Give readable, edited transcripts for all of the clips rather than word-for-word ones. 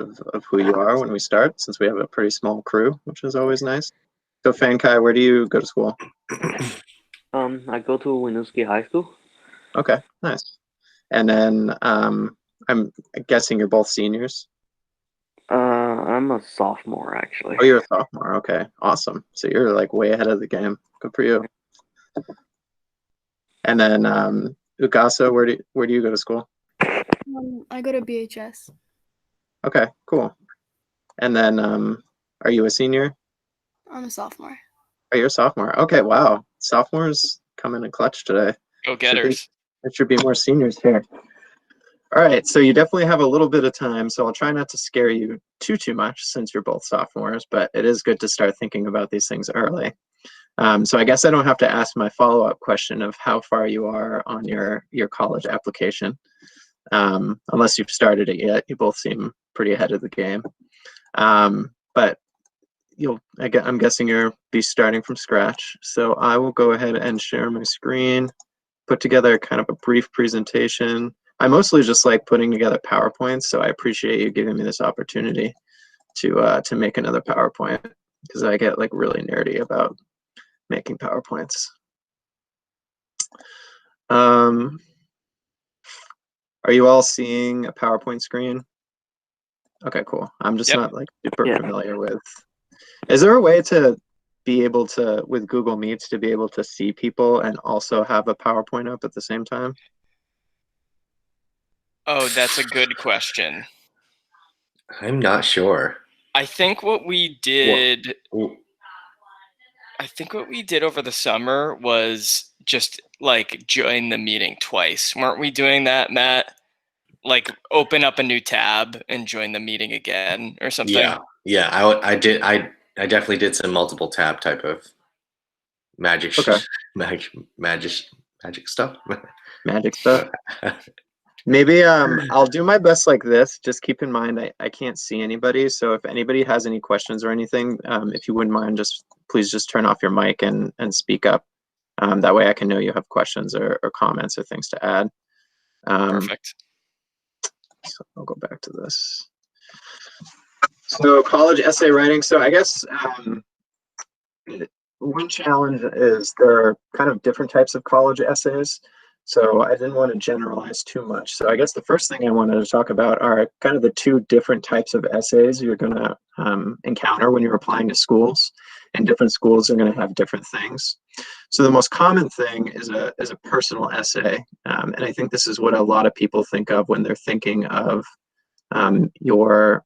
of who you are when we start, since we have a pretty small crew, which is always nice. So, Fankai, where do you go to school? I go to Winooski High School. Okay, nice. And then I'm guessing you're both seniors. I'm a sophomore actually. Oh, you're a sophomore. Okay, awesome. So you're like way ahead of the game. Good for you. And then Ukasa, where do you go to school? I go to BHS. Okay, cool. And then are you a senior? I'm a sophomore. Oh, you're a sophomore. Okay, wow. Sophomores come in clutch today. Go getters. There should be more seniors here. All right, so you definitely have a little bit of time, so I'll try not to scare you too much since you're both sophomores, but it is good to start thinking about these things early. So I guess I don't have to ask my follow-up question of how far you are on your college application, unless you've started it yet. You both seem pretty ahead of the game. But I'm guessing you'll be starting from scratch. So I will go ahead and share my screen, put together kind of a brief presentation. I mostly just like putting together PowerPoints, so I appreciate you giving me this opportunity to make another PowerPoint, because I get like really nerdy about making PowerPoints. Are you all seeing a PowerPoint screen? Okay, cool. I'm just not like super familiar with. Is there a way to be able to, with Google Meets, to be able to see people and also have a PowerPoint up at the same time? Oh, that's a good question. I'm not sure. I think what we did over the summer was just like join the meeting twice. Weren't we doing that, Matt? Like open up a new tab and join the meeting again or something? Yeah. I definitely did some multiple tab type of magic magic stuff. Magic stuff. Maybe I'll do my best like this. Just keep in mind I can't see anybody, so if anybody has any questions or anything, if you wouldn't mind, please just turn off your mic and speak up. That way I can know you have questions or comments or things to add. Perfect. So I'll go back to this. So college essay writing. So I guess one challenge is there are kind of different types of college essays. So I didn't want to generalize too much. So I guess the first thing I wanted to talk about are kind of the two different types of essays you're going to encounter when you're applying to schools. And different schools are going to have different things. So the most common thing is a personal essay. And I think this is what a lot of people think of when they're thinking of your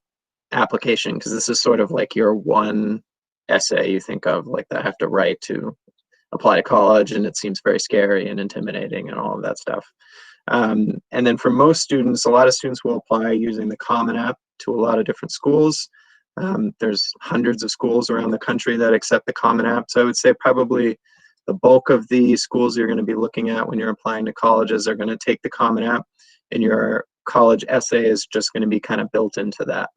application, because this is sort of like your one essay you think of, like that I have to write to apply to college, and it seems very scary and intimidating and all of that stuff. And then for most students, a lot of students will apply using the Common App to a lot of different schools. There's hundreds of schools around the country that accept the Common App. So I would say probably the bulk of the schools you're going to be looking at when you're applying to colleges are going to take the Common App, and your college essay is just going to be kind of built into that.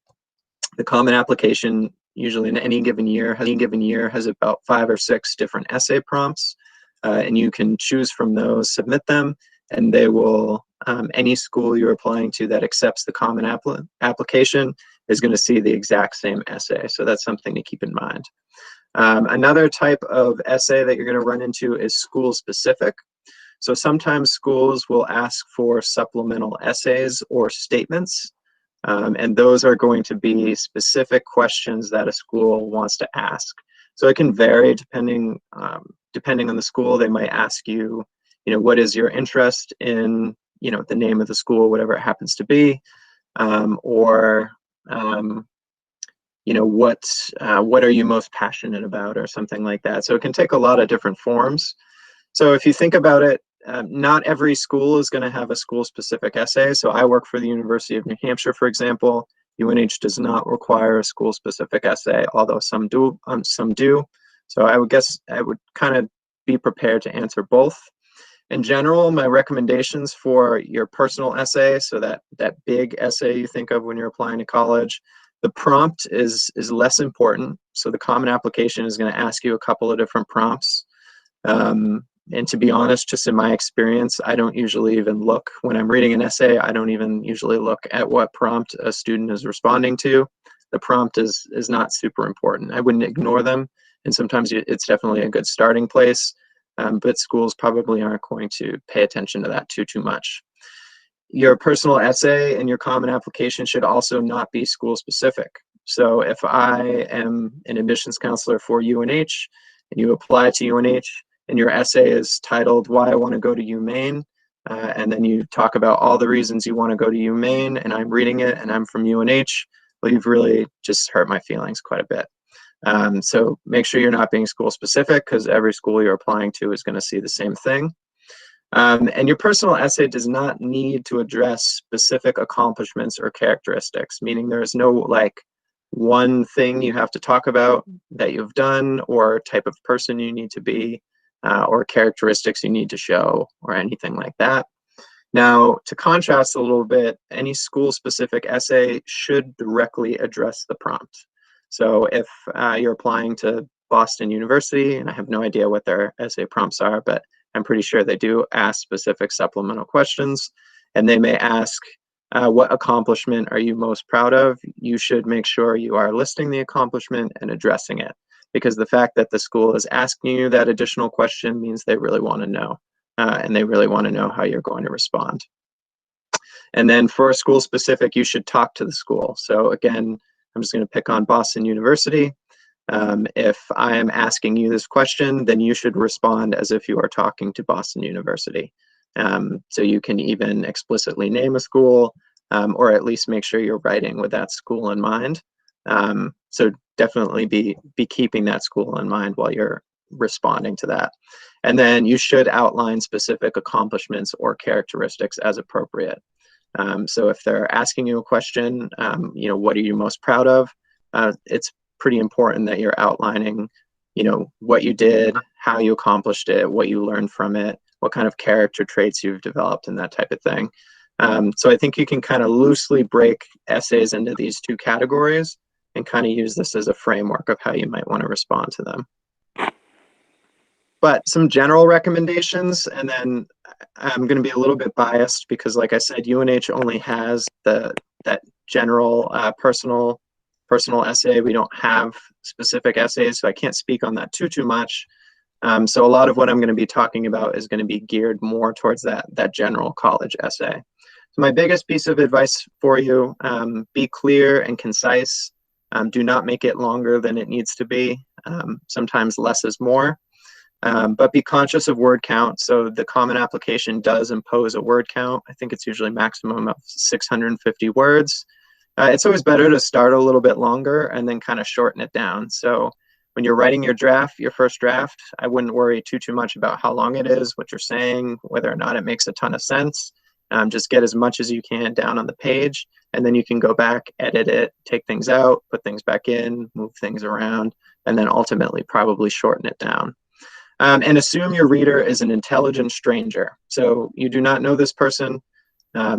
The Common Application usually in any given year has about 5 or 6 different essay prompts, and you can choose from those, submit them, and they will, any school you're applying to that accepts the Common Application is going to see the exact same essay. So that's something to keep in mind. Another type of essay that you're going to run into is school specific. So sometimes schools will ask for supplemental essays or statements. And those are going to be specific questions that a school wants to ask. So it can vary depending on the school. They might ask you, what is your interest in, the name of the school, whatever it happens to be, or what are you most passionate about, or something like that. So it can take a lot of different forms. So if you think about it, not every school is going to have a school-specific essay. So I work for the University of New Hampshire, for example. UNH does not require a school-specific essay, although some do. So I would guess I would kind of be prepared to answer both. In general, my recommendations for your personal essay, so that big essay you think of when you're applying to college, the prompt is less important. So the Common Application is going to ask you a couple of different prompts. And to be honest, just in my experience, I don't usually even look when I'm reading an essay. I don't even usually look at what prompt a student is responding to. The prompt is not super important. I wouldn't ignore them, and sometimes it's definitely a good starting place, but schools probably aren't going to pay attention to that too much. Your personal essay and your common application should also not be school specific. So if I am an admissions counselor for UNH and you apply to UNH and your essay is titled Why I Want to Go to UMaine, and then you talk about all the reasons you want to go to UMaine, and I'm reading it and I'm from UNH, well, you've really just hurt my feelings quite a bit. So make sure you're not being school specific, because every school you're applying to is going to see the same thing. And your personal essay does not need to address specific accomplishments or characteristics, meaning there's no like one thing you have to talk about that you've done, or type of person you need to be, or characteristics you need to show, or anything like that. Now, to contrast a little bit, any school-specific essay should directly address the prompt. So if you're applying to Boston University, and I have no idea what their essay prompts are, but I'm pretty sure they do ask specific supplemental questions, and they may ask, what accomplishment are you most proud of? You should make sure you are listing the accomplishment and addressing it, because the fact that the school is asking you that additional question means they really want to know, and they really want to know how you're going to respond. And then for a school specific, you should talk to the school. So again, I'm just going to pick on Boston University. If I am asking you this question, then you should respond as if you are talking to Boston University. So you can even explicitly name a school, or at least make sure you're writing with that school in mind. So definitely be keeping that school in mind while you're responding to that. And then you should outline specific accomplishments or characteristics as appropriate. So if they're asking you a question, what are you most proud of? It's pretty important that you're outlining, what you did, how you accomplished it, what you learned from it, what kind of character traits you've developed, and that type of thing. So I think you can kind of loosely break essays into these two categories and kind of use this as a framework of how you might want to respond to them. But some general recommendations, and then I'm going to be a little bit biased because, like I said, UNH only has that general personal essay. We don't have specific essays, so I can't speak on that too much. So a lot of what I'm going to be talking about is going to be geared more towards that general college essay. So my biggest piece of advice for you, be clear and concise. Do not make it longer than it needs to be. Sometimes less is more. But be conscious of word count. So the common application does impose a word count. I think it's usually maximum of 650 words. It's always better to start a little bit longer and then kind of shorten it down. So when you're writing your first draft, I wouldn't worry too much about how long it is, what you're saying, whether or not it makes a ton of sense. Just get as much as you can down on the page, and then you can go back, edit it, take things out, put things back in, move things around, and then ultimately probably shorten it down. And assume your reader is an intelligent stranger. So you do not know this person.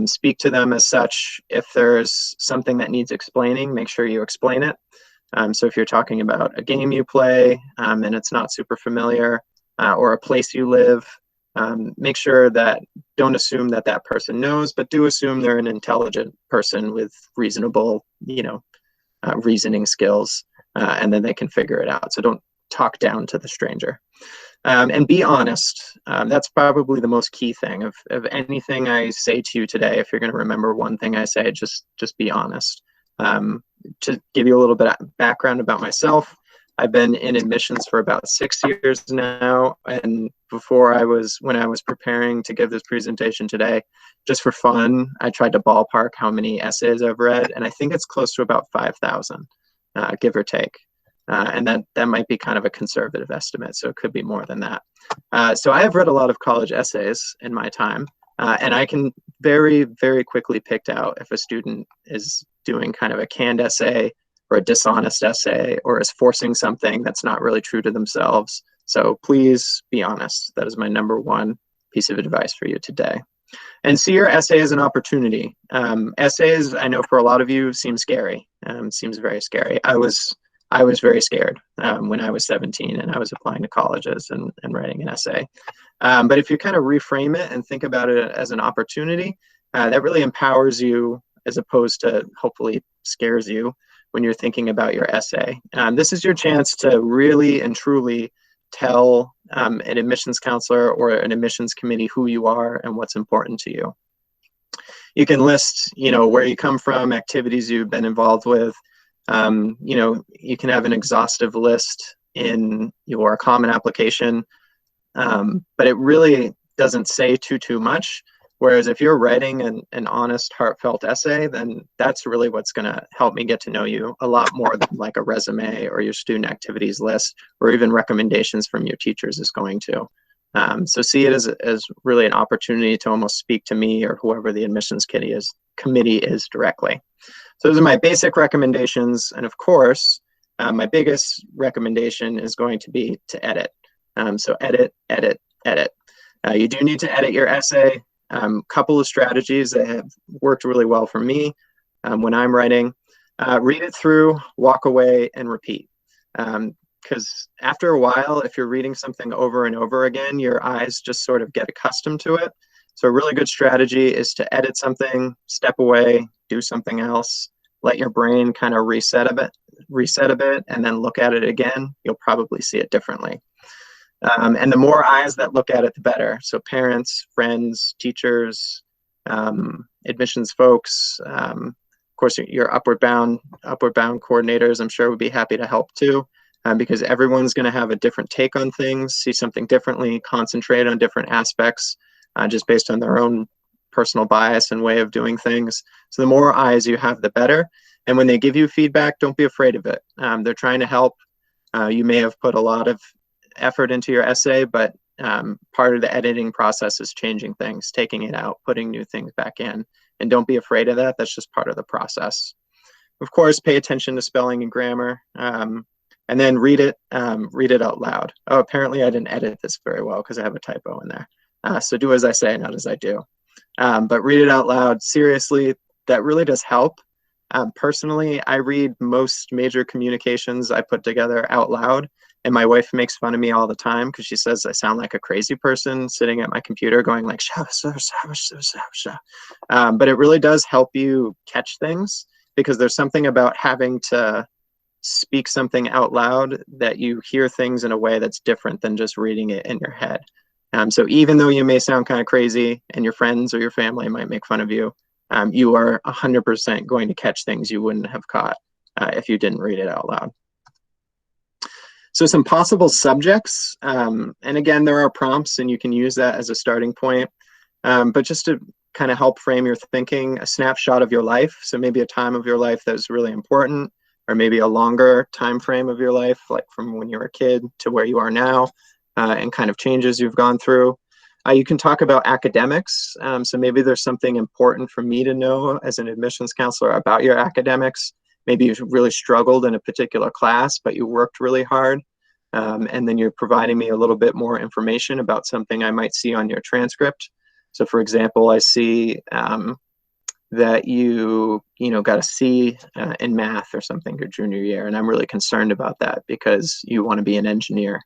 Speak to them as such. If there's something that needs explaining, make sure you explain it. So if you're talking about a game you play and it's not super familiar, or a place you live, make sure that don't assume that person knows, but do assume they're an intelligent person with reasonable, reasoning skills, and then they can figure it out. So don't talk down to the stranger. And be honest. That's probably the most key thing of anything I say to you today. If you're going to remember one thing I say, just be honest. To give you a little bit of background about myself, I've been in admissions for about 6 years now. And when I was preparing to give this presentation today, just for fun, I tried to ballpark how many essays I've read, and I think it's close to about 5,000, give or take. And that might be kind of a conservative estimate, so it could be more than that. So I have read a lot of college essays in my time, and I can very, very quickly pick out if a student is doing kind of a canned essay or a dishonest essay, or is forcing something that's not really true to themselves. So please be honest. That is my number one piece of advice for you today. And see your essay as an opportunity. Essays, I know for a lot of you, seem scary. Seems very scary. I was very scared when I was 17 and I was applying to colleges and writing an essay. But if you kind of reframe it and think about it as an opportunity, that really empowers you as opposed to hopefully scares you when you're thinking about your essay. This is your chance to really and truly tell an admissions counselor or an admissions committee who you are and what's important to you. You can list, where you come from, activities you've been involved with. You can have an exhaustive list in your common application, but it really doesn't say too much. Whereas if you're writing an honest, heartfelt essay, then that's really what's going to help me get to know you a lot more than like a resume or your student activities list or even recommendations from your teachers is going to. So see it as really an opportunity to almost speak to me or whoever the admissions committee is directly. So those are my basic recommendations. And of course, my biggest recommendation is going to be to edit. So edit. You do need to edit your essay. Couple of strategies that have worked really well for me when I'm writing. Read it through, walk away, and repeat. Because after a while, if you're reading something over and over again, your eyes just sort of get accustomed to it. So a really good strategy is to edit something, step away, do something else, let your brain kind of reset a bit, and then look at it again. You'll probably see it differently. And the more eyes that look at it, the better. So parents, friends, teachers, admissions folks, of course, your upward bound coordinators, I'm sure would be happy to help too, because everyone's going to have a different take on things, see something differently, concentrate on different aspects, just based on their own personal bias and way of doing things. So the more eyes you have, the better. And when they give you feedback, don't be afraid of it. They're trying to help. You may have put a lot of effort into your essay, but part of the editing process is changing things, taking it out, putting new things back in. And don't be afraid of that. That's just part of the process. Of course, pay attention to spelling and grammar, and then read it out loud. Oh, apparently I didn't edit this very well because I have a typo in there. So do as I say, not as I do. But read it out loud. Seriously, that really does help. Personally, I read most major communications I put together out loud. And my wife makes fun of me all the time because she says I sound like a crazy person sitting at my computer going like, but it really does help you catch things because there's something about having to speak something out loud that you hear things in a way that's different than just reading it in your head. So even though you may sound kind of crazy and your friends or your family might make fun of you, you are 100% going to catch things you wouldn't have caught if you didn't read it out loud. So some possible subjects, and again, there are prompts and you can use that as a starting point, but just to kind of help frame your thinking, a snapshot of your life. So maybe a time of your life that's really important, or maybe a longer time frame of your life, like from when you were a kid to where you are now, and kind of changes you've gone through. You can talk about academics. So maybe there's something important for me to know as an admissions counselor about your academics. Maybe you really struggled in a particular class, but you worked really hard. And then you're providing me a little bit more information about something I might see on your transcript. So for example, I see that you got a C in math or something your junior year. And I'm really concerned about that because you want to be an engineer,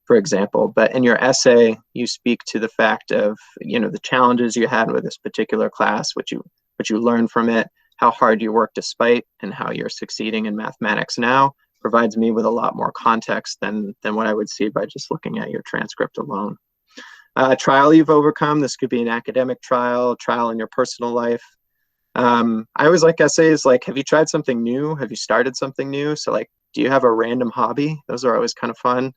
for example. But in your essay, you speak to the fact of, the challenges you had with this particular class, what you learned from it, how hard you worked despite, and how you're succeeding in mathematics now. Provides me with a lot more context than what I would see by just looking at your transcript alone. Trial you've overcome. This could be an academic trial in your personal life. I always like essays like, have you tried something new? Have you started something new? So like, do you have a random hobby? Those are always kind of fun.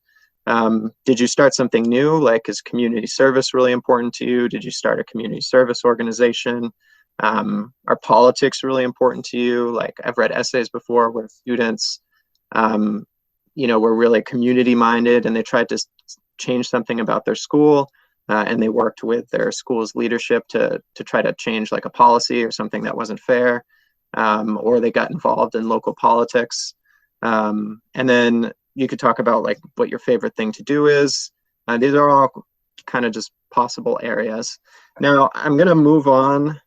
Did you start something new? Like, is community service really important to you? Did you start a community service organization? Are politics really important to you? Like, I've read essays before where students were really community minded and they tried to change something about their school and they worked with their school's leadership to try to change like a policy or something that wasn't fair, or they got involved in local politics. And then you could talk about like what your favorite thing to do is. These are all kind of just possible areas. Now I'm going to move on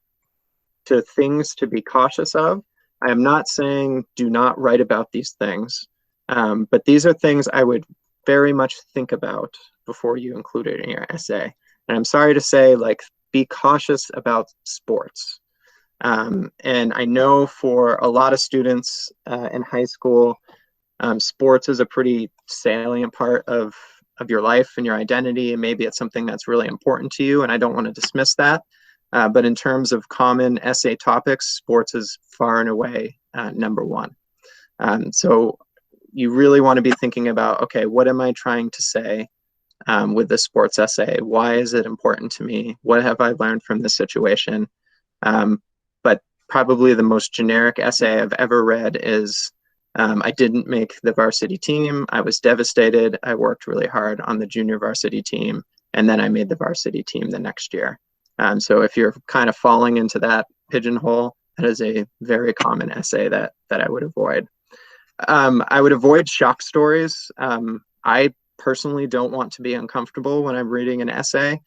to things to be cautious of. I am not saying do not write about these things, but these are things I would very much think about before you include it in your essay. And I'm sorry to say, like, be cautious about sports. And I know for a lot of students in high school, sports is a pretty salient part of your life and your identity, and maybe it's something that's really important to you, and I don't want to dismiss that. But in terms of common essay topics, sports is far and away number one. So you really want to be thinking about, okay, what am I trying to say with this sports essay? Why is it important to me? What have I learned from this situation? But probably the most generic essay I've ever read is, I didn't make the varsity team. I was devastated. I worked really hard on the junior varsity team, and then I made the varsity team the next year. So if you're kind of falling into that pigeonhole, that is a very common essay that I would avoid. I would avoid shock stories. I personally don't want to be uncomfortable when I'm reading an essay.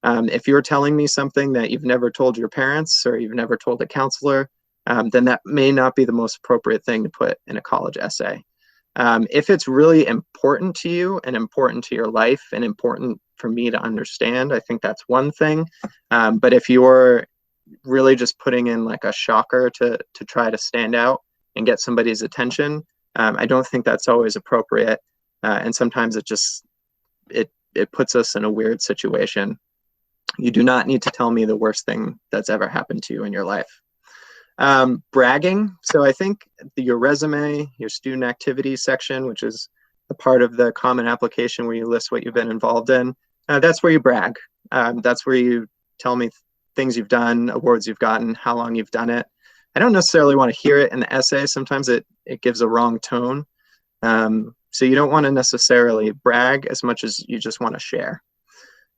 If you're telling me something that you've never told your parents or you've never told a counselor, then that may not be the most appropriate thing to put in a college essay. If it's really important to you and important to your life and important for me to understand, I think that's one thing. But if you're really just putting in like a shocker to try to stand out and get somebody's attention, I don't think that's always appropriate. And sometimes it puts us in a weird situation. You do not need to tell me the worst thing that's ever happened to you in your life. Bragging. So I think your resume, your student activities section, which is a part of the common application where you list what you've been involved in, that's where you brag. That's where you tell me things you've done, awards you've gotten, how long you've done it. I don't necessarily want to hear it in the essay. Sometimes it gives a wrong tone. So you don't want to necessarily brag as much as you just want to share.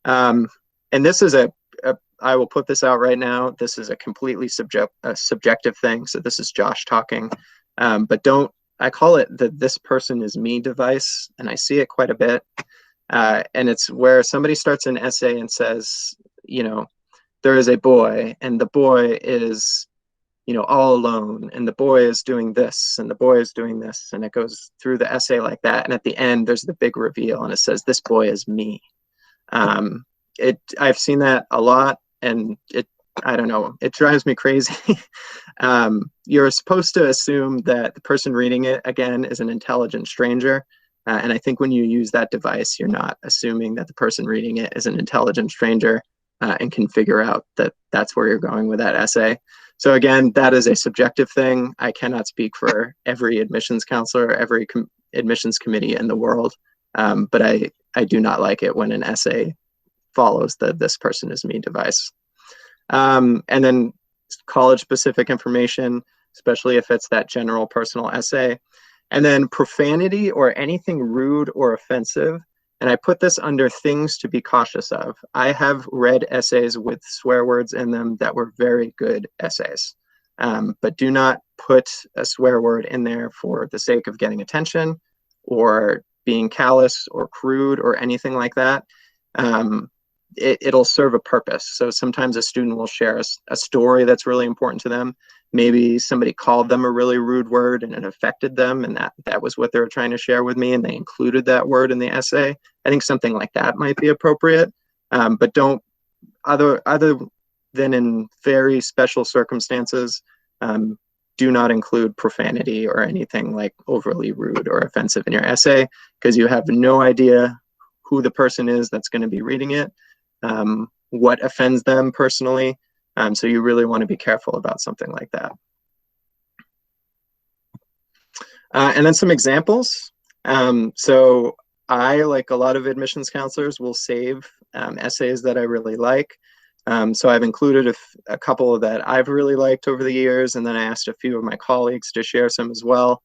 And this is I will put this out right now. This is a completely subjective thing. So this is Josh talking, but I call it the "this person is me" device, and I see it quite a bit. And it's where somebody starts an essay and says, there is a boy, and the boy is, all alone, and the boy is doing this, and the boy is doing this, and it goes through the essay like that. And at the end, there's the big reveal, and it says, "This boy is me." I've seen that a lot, and I don't know, it drives me crazy. You're supposed to assume that the person reading it, again, is an intelligent stranger. And I think when you use that device, you're not assuming that the person reading it is an intelligent stranger and can figure out that that's where you're going with that essay. So again, that is a subjective thing. I cannot speak for every admissions counselor, every admissions committee in the world, but I do not like it when an essay follows the "this person is me" device. And then college-specific information, especially if it's that general personal essay. And then profanity or anything rude or offensive. And I put this under things to be cautious of. I have read essays with swear words in them that were very good essays. But do not put a swear word in there for the sake of getting attention or being callous or crude or anything like that. It'll serve a purpose. So sometimes a student will share a story that's really important to them. Maybe somebody called them a really rude word and it affected them, and that was what they were trying to share with me, and they included that word in the essay. I think something like that might be appropriate, but don't, other than in very special circumstances, do not include profanity or anything like overly rude or offensive in your essay, because you have no idea who the person is that's going to be reading it, what offends them personally. So you really want to be careful about something like that. And then some examples. So I, like a lot of admissions counselors, will save essays that I really like. So I've included a couple that I've really liked over the years, and then I asked a few of my colleagues to share some as well.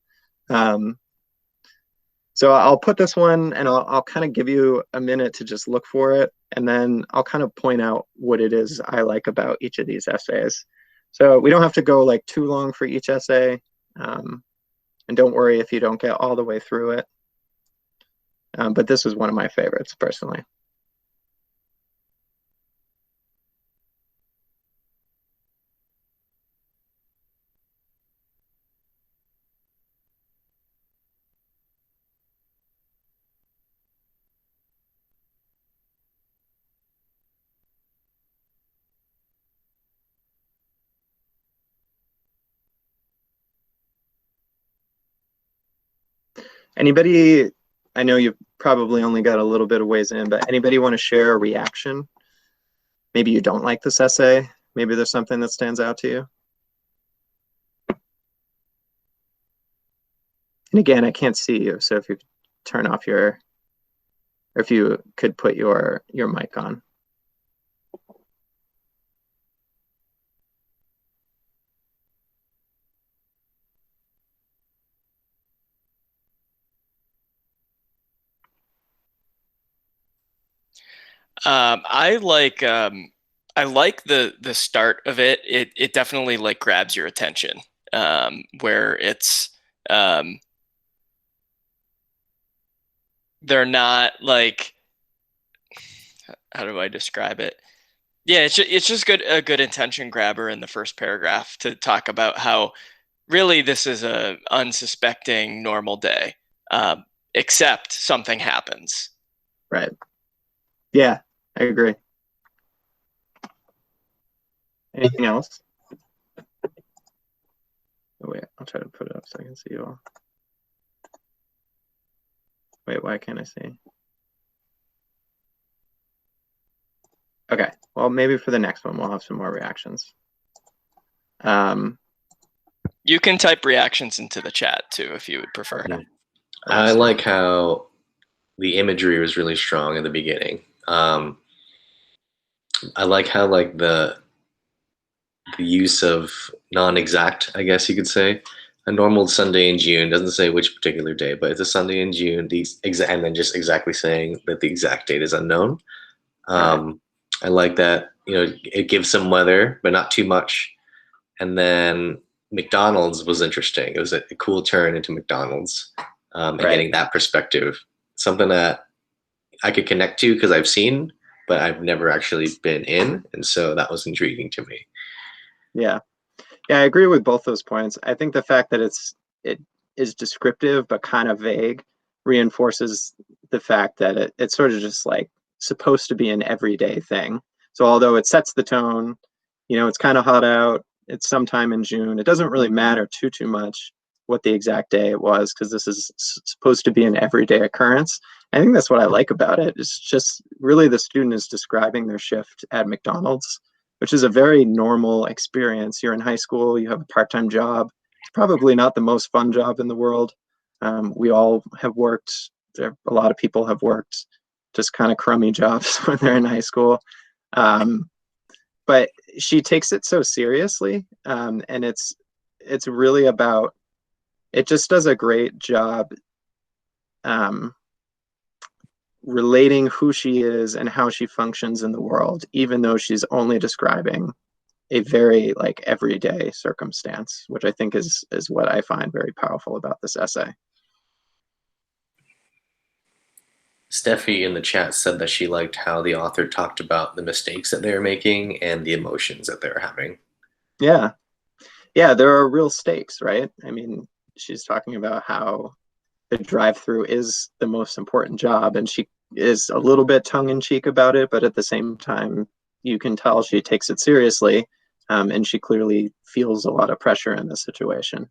So I'll put this one, and I'll kind of give you a minute to just look for it, and then I'll kind of point out what it is I like about each of these essays. So we don't have to go like too long for each essay, and don't worry if you don't get all the way through it. But this is one of my favorites, personally. Anybody, I know you probably only got a little bit of ways in, but anybody want to share a reaction? Maybe you don't like this essay. Maybe there's something that stands out to you. And again, I can't see you, so if you turn off your, or if you could put your mic on. I like the start of it. It definitely like grabs your attention. Where it's they're not like, how do I describe it? Yeah, it's just a good attention grabber in the first paragraph to talk about how really this is a unsuspecting normal day, except something happens. Right. Yeah, I agree. Anything else? Oh, wait, I'll try to put it up so I can see you all. Wait, why can't I see? Okay, well, maybe for the next one, we'll have some more reactions. You can type reactions into the chat too, if you would prefer. Okay. I like how the imagery was really strong in the beginning. I like how like the use of non-exact, I guess you could say. A normal Sunday in June doesn't say which particular day, but it's a Sunday in June. And then just exactly saying that the exact date is unknown. Right. I like that. It gives some weather, but not too much. And then McDonald's was interesting. It was a cool turn into McDonald's, and Right. getting that perspective, something that I could connect to because I've seen, but I've never actually been in, and so that was intriguing to me. Yeah. Yeah, I agree with both those points. I think the fact that it is descriptive but kind of vague reinforces the fact that it's sort of just like supposed to be an everyday thing. So although it sets the tone, it's kind of hot out, it's sometime in June, it doesn't really matter too much what the exact day it was because this is supposed to be an everyday occurrence. I think that's what I like about it. It's just really the student is describing their shift at McDonald's, which is a very normal experience. You're in high school, you have a part-time job. It's probably not the most fun job in the world. We all have worked, a lot of people have worked just kind of crummy jobs when they're in high school. But she takes it so seriously, and it's really about, it just does a great job relating who she is and how she functions in the world, even though she's only describing a very like everyday circumstance, which I think is what I find very powerful about this essay. Steffi in the chat said that she liked how the author talked about the mistakes that they were making and the emotions that they were having. Yeah. Yeah, there are real stakes, right? I mean, she's talking about how the drive-through is the most important job, and she is a little bit tongue-in-cheek about it, but at the same time, you can tell she takes it seriously, and she clearly feels a lot of pressure in this situation.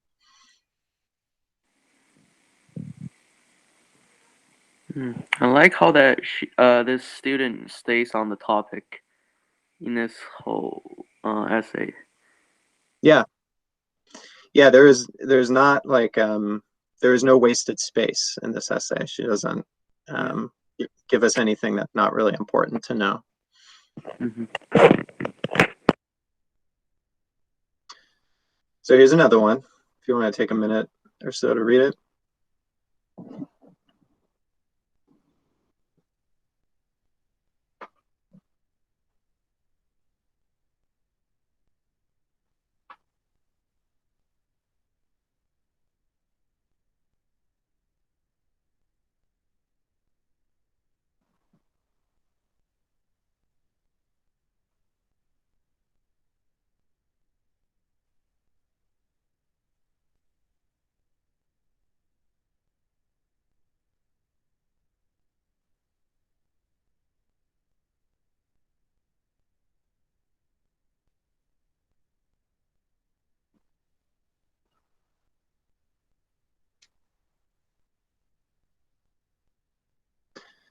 I like how that this student stays on the topic in this whole essay. Yeah. Yeah, there's not like there is no wasted space in this essay. She doesn't give us anything that's not really important to know. Mm-hmm. So here's another one, if you want to take a minute or so to read it.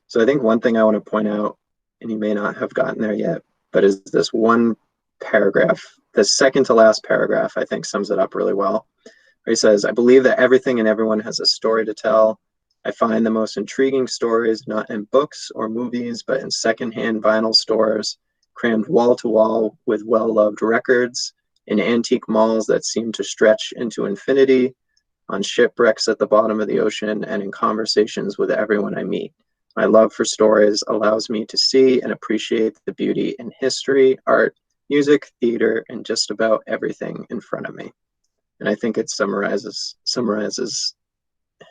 So I think one thing I want to point out, and you may not have gotten there yet, but is this one paragraph, the second to last paragraph, I think sums it up really well. Where he says, I believe that everything and everyone has a story to tell. I find the most intriguing stories not in books or movies, but in secondhand vinyl stores, crammed wall to wall with well-loved records, in antique malls that seem to stretch into infinity, on shipwrecks at the bottom of the ocean, and in conversations with everyone I meet. My love for stories allows me to see and appreciate the beauty in history, art, music, theater, and just about everything in front of me. And I think it summarizes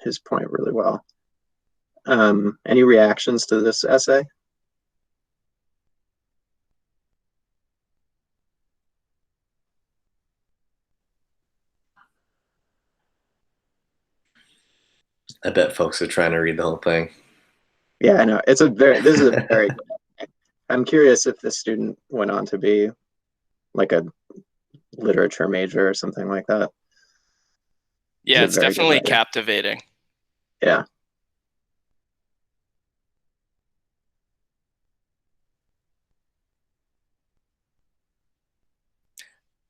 his point really well. Any reactions to this essay? I bet folks are trying to read the whole thing. Yeah, I know. This is a very good. I'm curious if this student went on to be like a literature major or something like that. Yeah, He's it's a very good definitely writer. captivating. Yeah.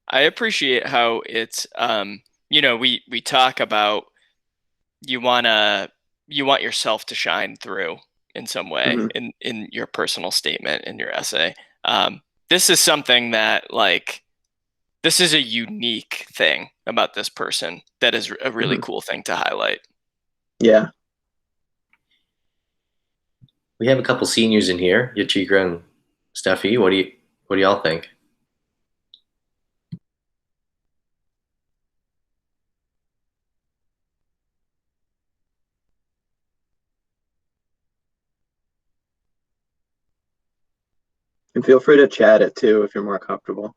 I appreciate how it's we talk about you want yourself to shine through in some way Mhm. in your personal statement in your essay. This is something that this is a unique thing about this person that is a really Mhm. cool thing to highlight. Yeah. We have a couple seniors in here, Yachika and Steffi. What do y'all think? And feel free to chat it too if you're more comfortable.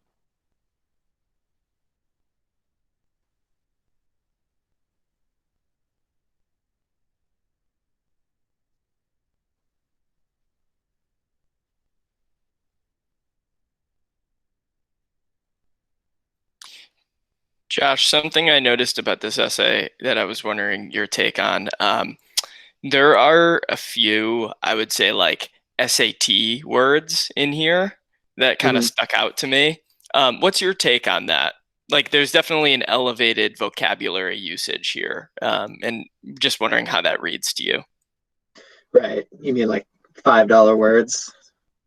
Josh, something I noticed about this essay that I was wondering your take on. There are a few, I would say, like SAT words in here that kind of Mhm. stuck out to me. What's your take on that? Like, there's definitely an elevated vocabulary usage here, and just wondering how that reads to you. Right. You mean like $5 words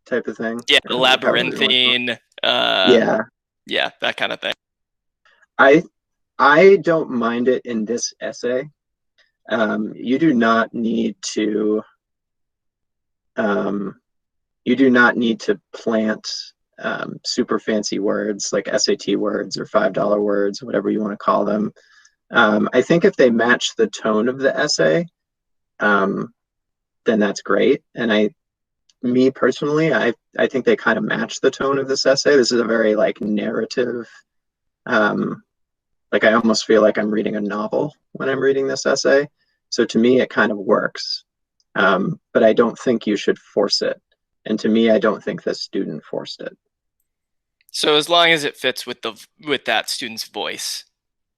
type of thing? Yeah, Or however you want to call it. labyrinthine, Yeah. yeah, that kind of thing. I I don't mind it in this essay. You do not need to um, plant super fancy words like SAT words or $5 words, whatever you want to call them. I think if they match the tone of the essay, um, then that's great. And me personally, I think they kind of match the tone of this essay. This is a very like narrative. Um, like I almost feel like I'm reading a novel when I'm reading this essay. So to me, it kind of works. But I don't think you should force it. And to me, I don't think the student forced it. So as long as it fits with that student's voice,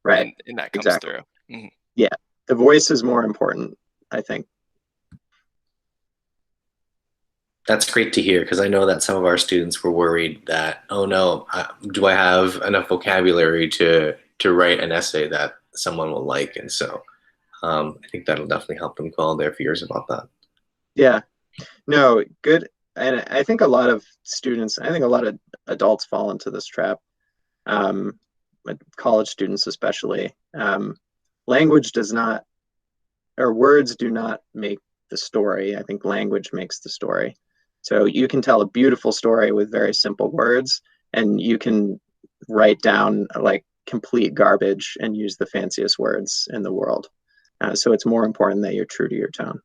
Right. and that comes Exactly. through. Mhm. Yeah. The voice is more important, I think. That's great to hear because I know that some of our students were worried that, oh no, do I have enough vocabulary to write an essay that someone will like? And so I think that'll definitely help them quell their fears about that. Yeah. No, good. And I think a lot of students, I think a lot of adults fall into this trap, with college students especially. Language does not, or words do not make the story. I think language makes the story. So you can tell a beautiful story with very simple words, and you can write down like complete garbage and use the fanciest words in the world. So it's more important that you're true to your tone.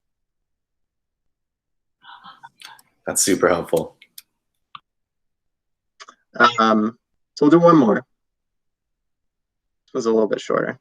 That's super helpful. So we'll do one more. It was a little bit shorter.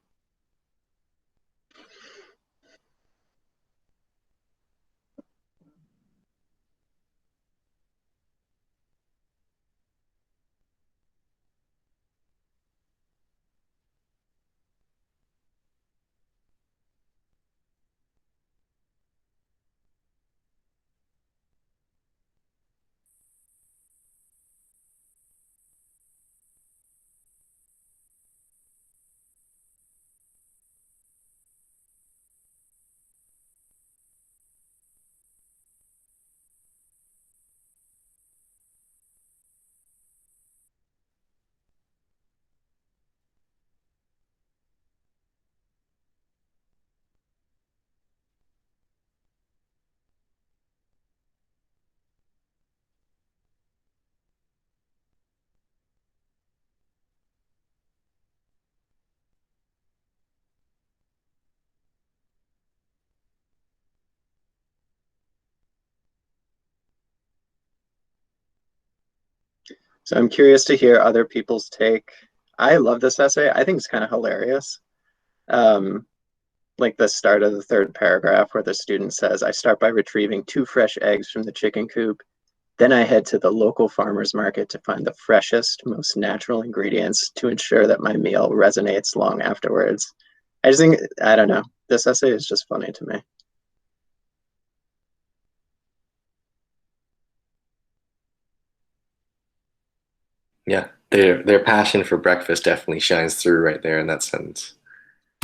So I'm curious to hear other people's take. I love this essay. I think it's kind of hilarious. Like the start of the third paragraph where the student says, I start by retrieving 2 fresh eggs from the chicken coop. Then I head to the local farmer's market to find the freshest, most natural ingredients to ensure that my meal resonates long afterwards. I just think, I don't know, this essay is just funny to me. Yeah, their passion for breakfast definitely shines through right there in that sentence.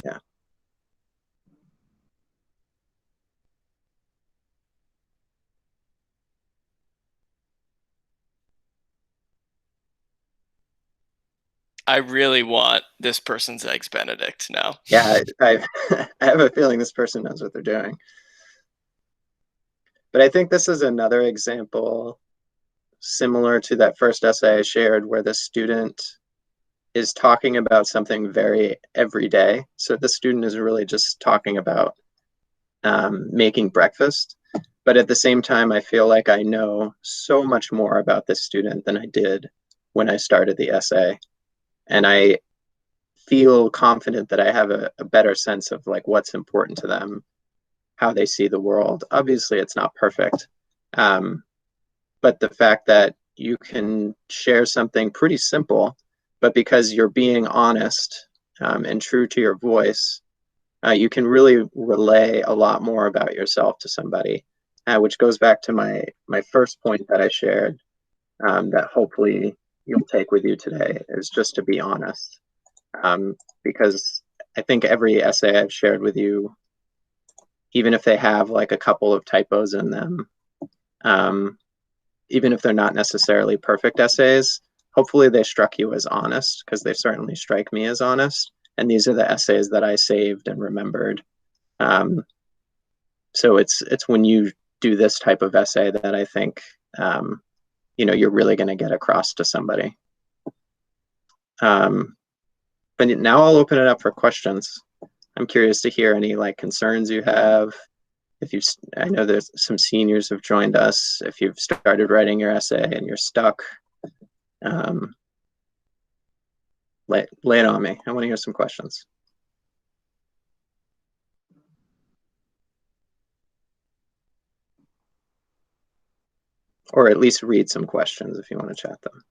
Yeah. I really want this person's Eggs Benedict now. Yeah, I I have a feeling this person knows what they're doing. But I think this is another example similar to that first essay I shared where the student is talking about something very everyday. So the student is really just talking about making breakfast. But at the same time, I feel like I know so much more about this student than I did when I started the essay. And I feel confident that I have a better sense of like what's important to them, how they see the world. Obviously, it's not perfect. But the fact that you can share something pretty simple, but because you're being honest and true to your voice, you can really relay a lot more about yourself to somebody, which goes back to my first point that I shared that hopefully you'll take with you today is just to be honest. Because I think every essay I've shared with you, even if they have like a couple of typos in them, even if they're not necessarily perfect essays, hopefully they struck you as honest, because they certainly strike me as honest. And these are the essays that I saved and remembered. So it's when you do this type of essay that I think you're really going to get across to somebody. But now I'll open it up for questions. I'm curious to hear any like concerns you have. I know there's some seniors have joined us. If you've started writing your essay and you're stuck, lay it on me. I want to hear some questions. Or at least read some questions if you want to chat them.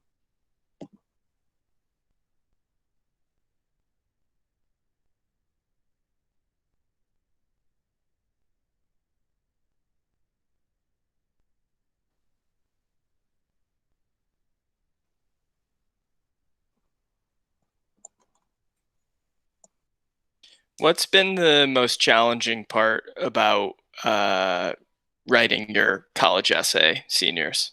What's been the most challenging part about writing your college essay, seniors?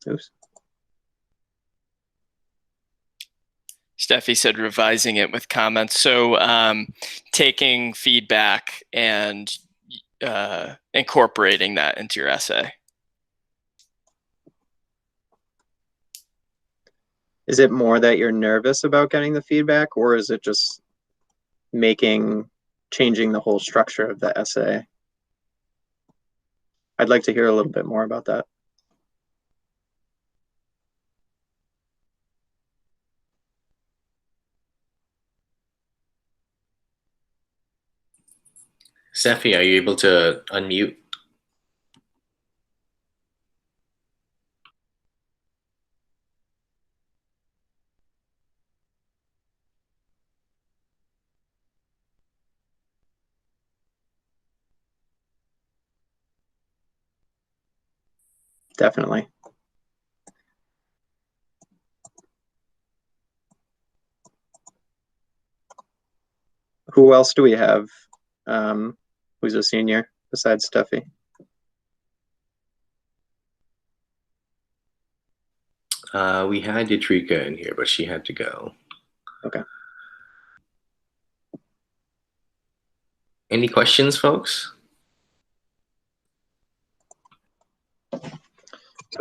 Oops. Steffi said revising it with comments. So taking feedback and incorporating that into your essay. Is it more that you're nervous about getting the feedback, or is it just changing the whole structure of the essay? I'd like to hear a little bit more about that. Steffi, are you able to unmute? Definitely. Who else do we have who's a senior besides Steffi? We had Yatrika in here, but she had to go. Okay. Any questions, folks?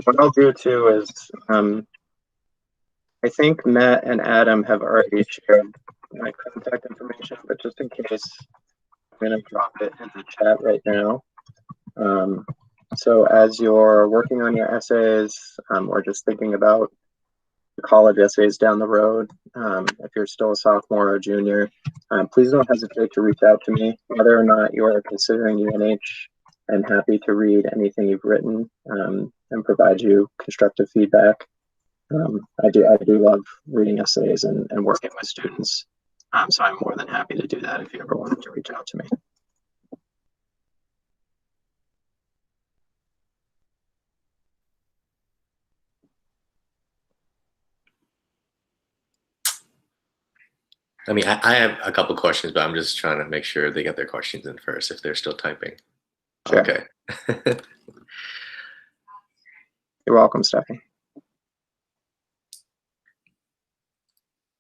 what I'll do too is, I think Matt and Adam have already shared my contact information, but just in case, I'm going to drop it in the chat right now. So as you're working on your essays, or just thinking about college essays down the road, if you're still a sophomore or junior, please don't hesitate to reach out to me, whether or not you're considering UNH. I'm happy to read anything you've written, and provide you constructive feedback. I do love reading essays and working with students. So I'm more than happy to do that if you ever wanted to reach out to me. I mean, I have a couple questions, but I'm just trying to make sure they get their questions in first if they're still typing. Sure. Okay. You're welcome, Stephanie.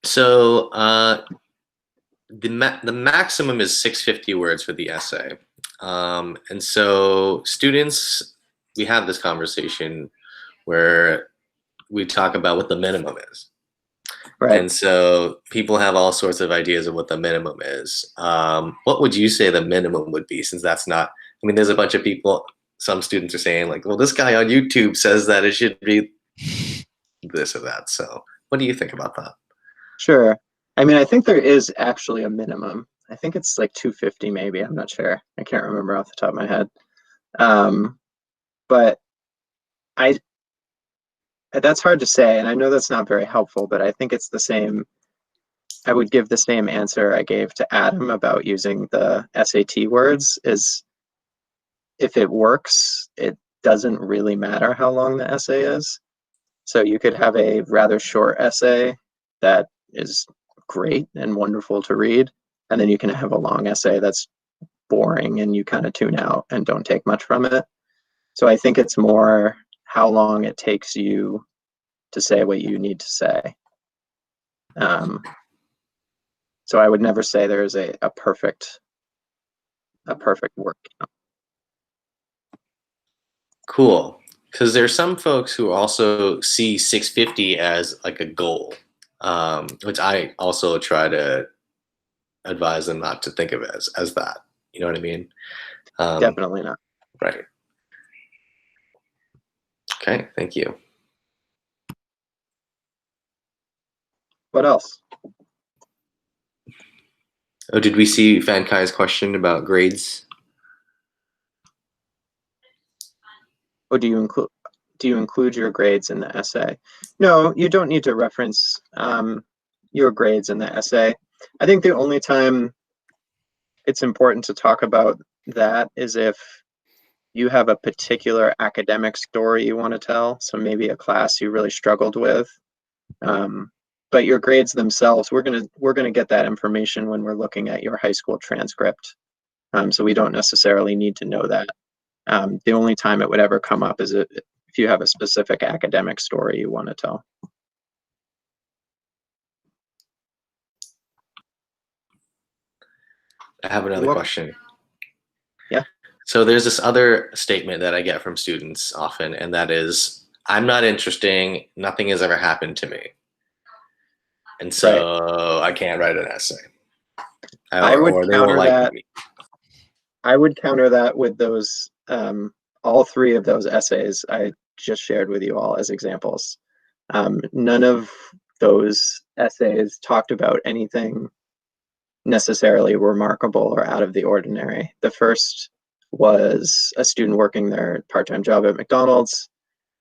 So the maximum is 650 words for the essay. And so students, we have this conversation where we talk about what the minimum is. Right. And so people have all sorts of ideas of what the minimum is. What would you say the minimum would be, since that's not, I mean, there's a bunch of people, some students are saying like, well, this guy on YouTube says that it should be this or that. So what do you think about that? Sure. I mean, I think there is actually a minimum. I think it's like 250 maybe. I'm not sure. I can't remember off the top of my head. But that's hard to say, and I know that's not very helpful, but I think it's the same. I would give the same answer I gave to Adam about using the SAT words, is if it works, it doesn't really matter how long the essay is. So you could have a rather short essay that is great and wonderful to read, and then you can have a long essay that's boring and you kind of tune out and don't take much from it. So I think it's more how long it takes you to say what you need to say. So I would never say there's a perfect work. Cool. Because there's some folks who also see 650 as like a goal, which I also try to advise them not to think of it as that. You know what I mean? Definitely not. Right. Okay, thank you. What else? Oh, did we see Fan Kai's question about grades? Oh, do you include your grades in the essay? No, you don't need to reference your grades in the essay. I think the only time it's important to talk about that is if you have a particular academic story you want to tell. So maybe a class you really struggled with. But your grades themselves, we're gonna get that information when we're looking at your high school transcript. So we don't necessarily need to know that. The only time it would ever come up is if you have a specific academic story you want to tell. I have another question. Yeah. So there's this other statement that I get from students often, and that is, I'm not interesting, nothing has ever happened to me. And so I can't write an essay. I would or they counter won't like that. me. I would counter that with those, all three of those essays I just shared with you all as examples. None of those essays talked about anything necessarily remarkable or out of the ordinary. The first was a student working their part-time job at McDonald's.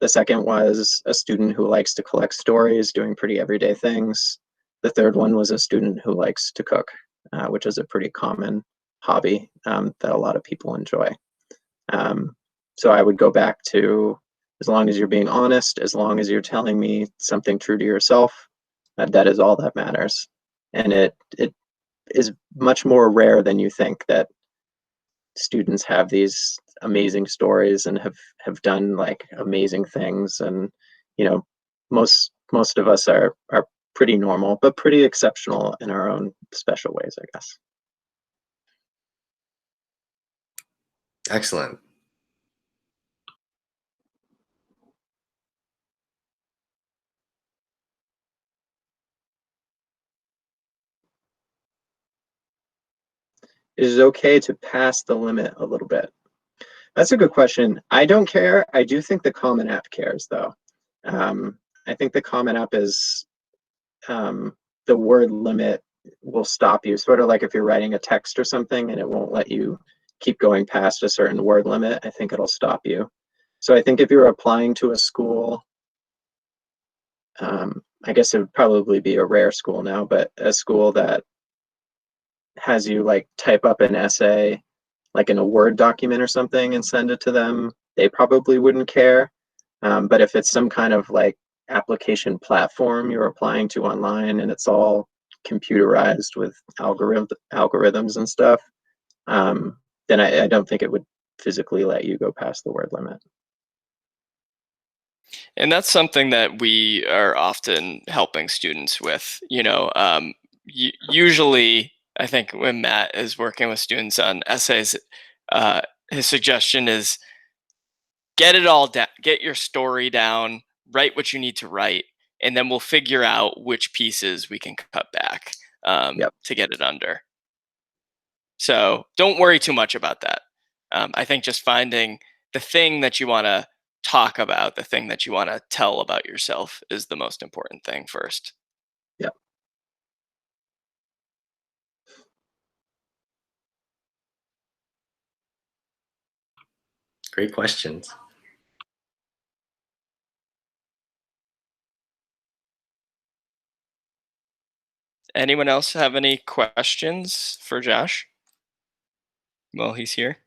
The second was a student who likes to collect stories, doing pretty everyday things. The third one was a student who likes to cook, which is a pretty common hobby that a lot of people enjoy. So I would go back to, as long as you're being honest, as long as you're telling me something true to yourself, that is all that matters. And it is much more rare than you think that students have these amazing stories and have done like amazing things. And most of us are pretty normal, but pretty exceptional in our own special ways, I guess. Excellent. is it okay to pass the limit a little bit? That's a good question. I don't care. I do think the Common App cares, though. I think the Common App is the word limit will stop you, sort of like if you're writing a text or something and it won't let you keep going past a certain word limit. I think it'll stop you. So I think if you're applying to a school, I guess it would probably be a rare school now, but a school that has you like type up an essay like in a Word document or something and send it to them, they probably wouldn't care. But if it's some kind of like application platform you're applying to online and it's all computerized with algorithms and stuff, then I don't think it would physically let you go past the word limit. And that's something that we are often helping students with. Usually, I think when Matt is working with students on essays, his suggestion is get it all down, get your story down, write what you need to write, and then we'll figure out which pieces we can cut back to get it under. So don't worry too much about that. I think just finding the thing that you want to talk about, the thing that you want to tell about yourself is the most important thing first. Yeah. Great questions. Anyone else have any questions for Josh? Well, he's here.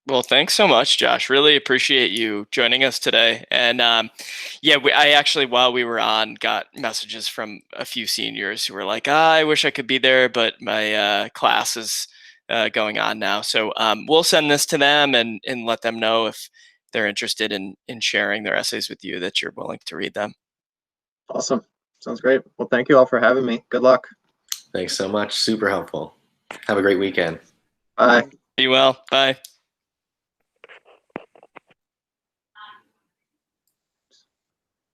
Well, thanks so much, Josh. Really appreciate you joining us today. And I actually, while we were on, got messages from a few seniors who were like, I wish I could be there, but my class is going on now. So we'll send this to them and let them know if they're interested in sharing their essays with you, that you're willing to read them. Awesome. Sounds great. Well, thank you all for having me. Good luck. Thanks so much. Super helpful. Have a great weekend. Bye. Be well. Bye.